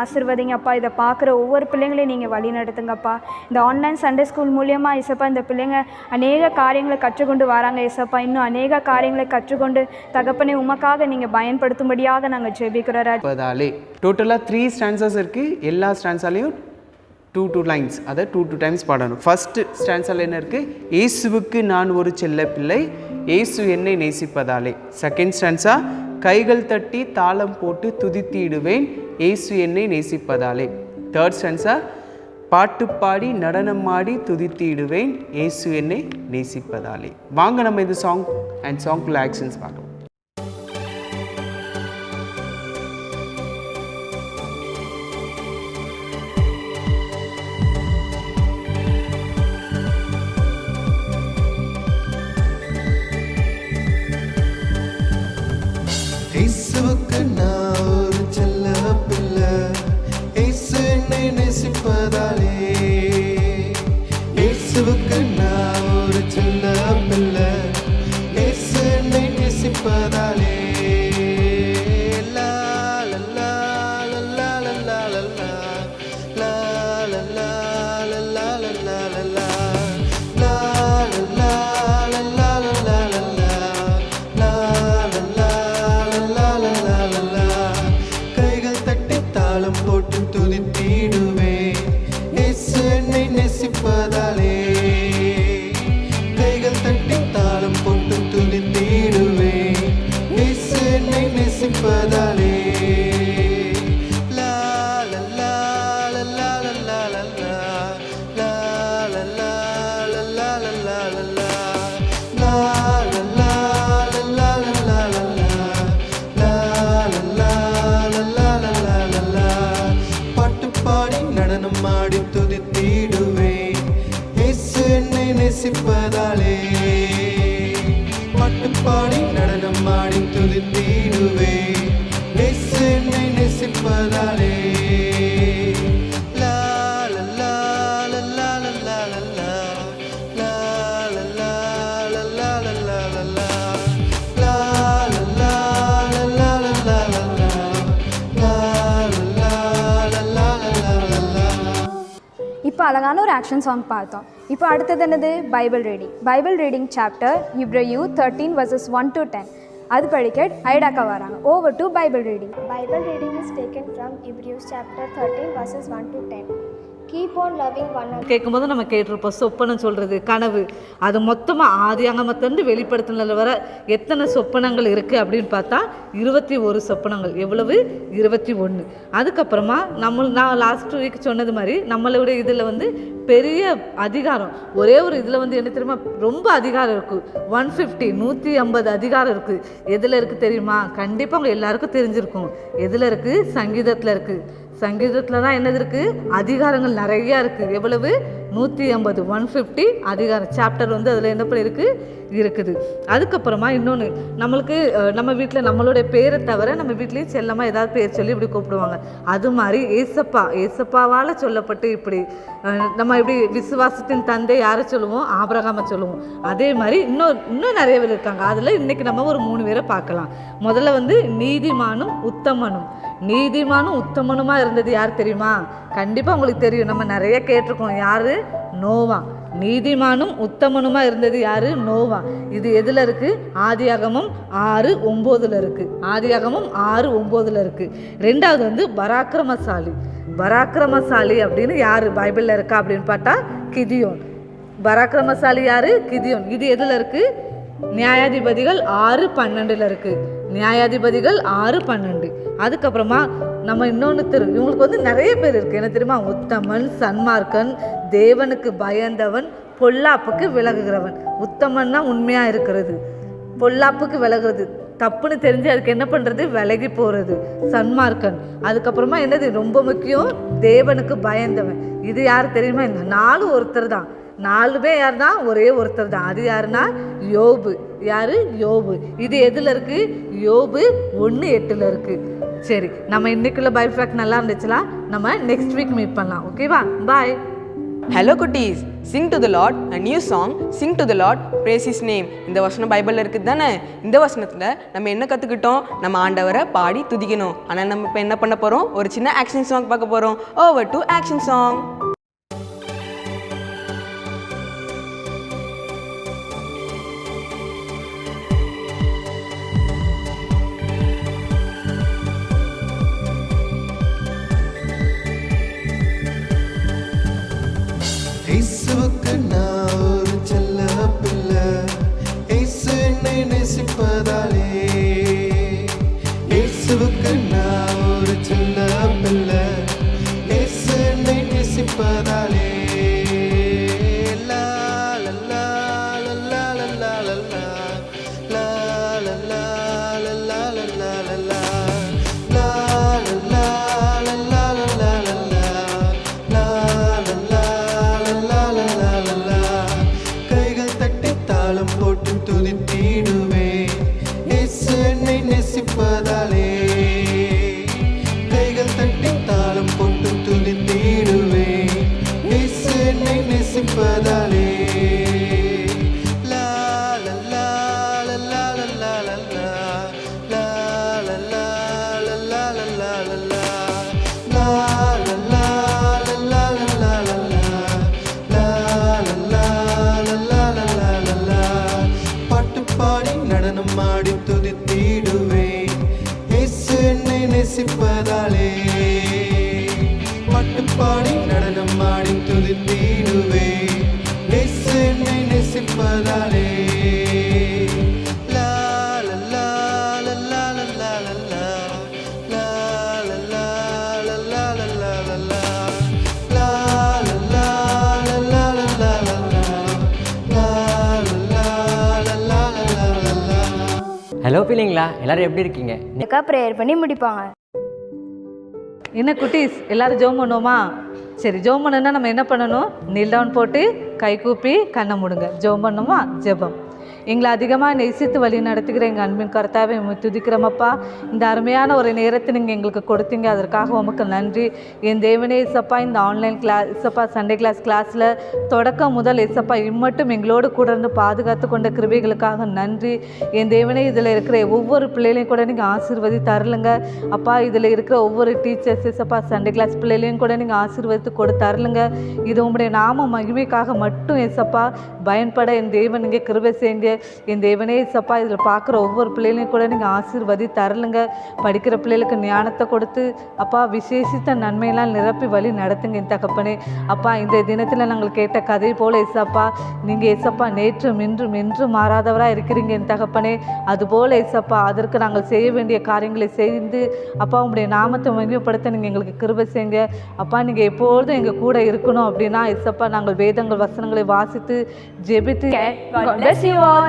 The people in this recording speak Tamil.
ஆசீர்வதிங்கப்பா. இதை பார்க்குற ஒவ்வொரு பிள்ளைங்களையும் நீங்கள் வழி நடத்துங்கப்பா. இந்த ஆன்லைன் சண்டே ஸ்கூல் மூலியமாக இசப்பா இந்த பிள்ளைங்க அநேக காரியங்களை கற்றுக்கொண்டு வராங்க இசப்பா. இன்னும் அநேக காரியங்களை கற்றுக்கொண்டு தகப்பனை உமக்காக நீங்கள் பயன்படுத்தும்படியாக நாங்கள் ஜெபிக்கிறோம். டோட்டலாக 3 ஸ்டான்சஸ் இருக்குது. எல்லா ஸ்டான்ஸாலையும் 2 லைன்ஸ், அதை 2 டைம்ஸ் பாடணும். ஃபஸ்ட்டு ஸ்டான்ஸால் என்ன இருக்குது? இயேசுவுக்கு நான் ஒரு செல்ல பிள்ளை, இயேசு என்னை நேசிப்பதாலே. செகண்ட் ஸ்டான்ஸா, கைகள் தட்டி தாளம் போட்டு துதித்திடுவேன், இயேசு என்னை நேசிப்பதாலே. தேர்ட் ஸ்டான்ஸா, பாட்டு பாடி நடனம் ஆடி துதித்திடுவேன், இயேசு என்னை நேசிப்பதாலே. வாங்க நம்ம இந்த சாங் அண்ட் சாங்குள்ள ஆக்ஷன்ஸ் பார்க்கலாம். இயேசுவுக்கு நான் ஒரு செல்ல பிள்ளை, இயேசு என்னை நேசிப்பதாலே. இயேசுவுக்கு நான் ஒரு செல்ல பிள்ளை, இயேசு என்னை நேசிப்பதாலே. லா லா லா லா லா லா லா லா லா லா லா லா லா லா லா. போட்டு துதித்திடுவேன், இயேசு என்னை நேசிப்பதாலே. கைகள் தட்டி தாளம் போட்டு துதித்திடுவேன், இயேசு என்னை நேசிப்பதாலே. லா லா லா லா லா லா லா லா லா லா லா லா லா லா லா. மாடி துதித்திடுவேன், இயேசு என்னை நேசிப்பதாலே. பாட்டு பாடி நடனம் மாடி துதித்திடுவேன், இயேசு என்னை நேசிப்பதாலே. லா லா லா லா லா லா லா லா லா லா லா லா லா லா லா. இப்போ அழகான ஒரு ஆக்ஷன் சாங் பார்த்தோம். இப்போ அடுத்தது என்னது? Bible reading. Bible reading chapter Hebrew 13 verses 1 to 10. அது படிக்க ஐடாக்கா வராங்க. Over to Bible reading. Bible reading is taken from Hebrews chapter 13 verses 1 to 10. Keep on loving one another. கேட்கும்போது நம்ம கேட்டிருப்போம், சொப்பனம் சொல்கிறது, கனவு. அது மொத்தமாக ஆதியாகமத்திலிருந்து வெளிப்படுத்தினதில் வர எத்தனை சொப்பனங்கள் இருக்குது அப்படின்னு பார்த்தா 21 சொப்பனங்கள். எவ்வளவு? 21. அதுக்கப்புறமா நான் லாஸ்ட் வீக் சொன்னது மாதிரி நம்மளுடைய இதில் பெரிய அதிகாரம், ஒரே ஒரு இதில் என்ன தெரியுமா, ரொம்ப அதிகாரம் இருக்குது. 150 அதிகாரம் இருக்குது. எதில் இருக்குது தெரியுமா? கண்டிப்பாக அவங்க எல்லாருக்கும் தெரிஞ்சிருக்கும். எதில் இருக்குது? சங்கீதத்தில் இருக்குது. சங்கீதத்தில் தான் என்னது இருக்குது? அதிகாரங்கள் நிறையா இருக்குது. எவ்வளவு? 150 அதிகாரம் சாப்டர் அதில் என்ன பண்ணியிருக்கு இருக்குது. அதுக்கப்புறமா இன்னொன்று, நம்மளுக்கு நம்ம வீட்டில் நம்மளுடைய பேரை தவிர நம்ம வீட்லேயும் செல்லமாக ஏதாவது பேர் சொல்லி இப்படி கூப்பிடுவாங்க. அது மாதிரி ஏசப்பாவால் சொல்லப்பட்டு இப்படி நம்ம இப்படி விசுவாசத்தின் தந்தை யாரை சொல்லுவோம்? ஆபிரகாமை சொல்லுவோம். அதே மாதிரி இன்னும் நிறைய பேர் இருக்காங்க. அதில் இன்றைக்கி நம்ம ஒரு 3 பேரை பார்க்கலாம். முதல்ல நீதிமானும் உத்தமனும். நீதிமானும் உத்தமனுமா இருந்தது யார் தெரியுமா? கண்டிப்பாக உங்களுக்கு தெரியும், நம்ம நிறைய கேட்டிருக்கோம். யார்? நோவா. நீதிமானும் உத்தமனுமா இருந்தது யாரு? நோவா. இது எதில் இருக்குது? ஆதியாகமம் 6:9 இருக்குது. ஆதியாகமம் 6:9 இருக்குது. ரெண்டாவது பராக்கிரமசாலி. பராக்கிரமசாலி அப்படின்னு யார் பைபிளில் இருக்கா அப்படின்னு பார்த்தா கிதியோன். பராக்கிரமசாலி யார்? கிதியோன். இது எதில் இருக்குது? நியாயாதிபதிகள் 6:12 இருக்குது. நியாயாதிபதிகள் 6:12. அதுக்கப்புறமா நம்ம இன்னொன்று இவங்களுக்கு நிறைய பேர் இருக்குது. என்ன தெரியுமா? உத்தமன், சன்மார்க்கன், தேவனுக்கு பயந்தவன், பொல்லாப்புக்கு விலகுகிறவன். உத்தமன்னா உண்மையாக இருக்கிறது, பொல்லாப்புக்கு விலகுறது, தப்புன்னு தெரிஞ்சு அதுக்கு என்ன பண்ணுறது? விலகி போகிறது. சன்மார்க்கன். அதுக்கப்புறமா என்னது ரொம்ப முக்கியம்? தேவனுக்கு பயந்தவன். இது யார் தெரியுமா? இந்த 4 ஒருத்தர் தான். 4 பேர் யார் தான்? ஒரே ஒருத்தர் தான். அது யாருன்னா யோபு. யார்? யோபு. இது எதில் இருக்குது? யோபு 1:8 இருக்குது. சரி, நம்ம இன்றைக்குள்ள பைபிள் ஃபேக்ட் நல்லா இருந்துச்சுலாம். நம்ம நெக்ஸ்ட் வீக் மீட் பண்ணலாம். ஓகேவா? பாய். ஹலோ குட்டீஸ், Singh to the Lord a new song, Singh to the Lord praise his name. இந்த வசனம் பைபிளில் இருக்குது தானே? இந்த வசனத்தில் நம்ம என்ன கற்றுக்கிட்டோம்? நம்ம ஆண்டவரை பாடி துதிக்கணும். ஆனால் நம்ம இப்போ என்ன பண்ண போகிறோம்? ஒரு சின்ன ஆக்ஷன் சாங் பார்க்க போகிறோம். Over to action song. இயேசுவுக்கு நான் ஒரு செல்ல பிள்ளை, இயேசு என்னை நேசிப்பதாலே. இயேசுவுக்கு நான் ஒரு செல்ல பிள்ளை, இயேசு என்னை நேசிப்பதாலே. லா லா லா லா லா லா லா லா லா லா லா லா லா லா லா லா லா. போட்டு துதித்திடுவேன் இயேசு என்னை நேசிப்பதாலே. கைகள் தட்டி தாளம் போட்டு துதித்திடுவேன் இயேசு என்னை நேசிப்பதாலே. லா லா லா லா லா லா லா லா லா லா லா லா லா லா லா லா லா. நடனம் ஆடி துதித்திடுவேன் இயேசு என்னை நேசிப்பதாலே. பாட்டு பாடி நடனம் ஆடி துதித்திடுவேன் இயேசு என்னை நேசிப்பதாலே. லா லா லா லா லா லா லா லா லா லா லா லா லா லா லா லா லா. ஹலோ பிள்ளைங்களா, எல்லாரும் எப்படி இருக்கீங்க? அக்கா ப்ரேயர் பண்ணி முடிப்பாங்க. என்ன குட்டீஸ், எல்லாரும் ஜெபம் பண்ணுவோமா? சரி, ஜெபம் பண்ணணும்னா நம்ம என்ன பண்ணணும்? நீல் டவுன் போட்டு கை கூப்பி கண்ணை மூடுங்க. ஜெபம் பண்ணுமா? ஜெபம். எங்களை அதிகமாக நேசித்து வழி நடத்துகிற எங்கள் அன்பின் கர்த்தாவே உம்மை துதிக்கிறோமப்பா. இந்த அருமையான ஒரு நேரத்தை நீங்கள் எங்களுக்கு கொடுத்தீங்க, அதற்காக உமக்கு நன்றி. என் தேவனே இசப்பா, இந்த ஆன்லைன் கிளாஸ் இசப்பா சண்டே கிளாஸில் தொடக்கம் முதல் இசப்பா இம்மட்டும் எங்களோடு கூட இருந்து பாதுகாத்து கொண்ட கிருபைகளுக்காக நன்றி. என் தேவனே, இதில் இருக்கிற ஒவ்வொரு பிள்ளைகளையும் கூட நீங்கள் ஆசீர்வதி தரலுங்க அப்பா. இதில் இருக்கிற ஒவ்வொரு டீச்சர்ஸ் இசப்பா சண்டே கிளாஸ் பிள்ளைகளையும் கூட நீங்கள் ஆசீர்வதித்து கொடு தரலுங்க. இது உங்களுடைய நாம மகிமைக்காக மட்டும் இசப்பா பயன்பட என் தேவன் நீங்கள் கிருபை செய்யுங்க. என் தேவனே இசப்பா, இதில் பார்க்குற ஒவ்வொரு பிள்ளைகளையும் கூட நீங்கள் ஆசீர்வதி தரலுங்க. படிக்கிற பிள்ளைகளுக்கு ஞானத்தை கொடுத்து அப்பா விசேஷித்த நன்மையெல்லாம் நிரப்பி வழி நடத்துங்க என் தகப்பனே. அப்பா, இந்த தினத்தில் நாங்கள் கேட்ட கதை போல் இசப்பா நீங்கள் இசப்பா நேற்றும் இன்றும் என்றும் மாறாதவராக இருக்கிறீங்க என் தகப்பனே. அதுபோல் இசப்பா அதற்கு நாங்கள் செய்ய வேண்டிய காரியங்களை செய்து அப்பா உங்களுடைய நாமத்தை மகிமைப்படுத்த நீங்கள் எங்களுக்கு கிருபை செய்யுங்க அப்பா. நீங்கள் எப்பொழுதும் எங்கள் கூட இருக்கணும் அப்படின்னா இசப்பா நாங்கள் வேதங்கள் வசனங்களை வாசித்து ஜெபித்து God bless you all.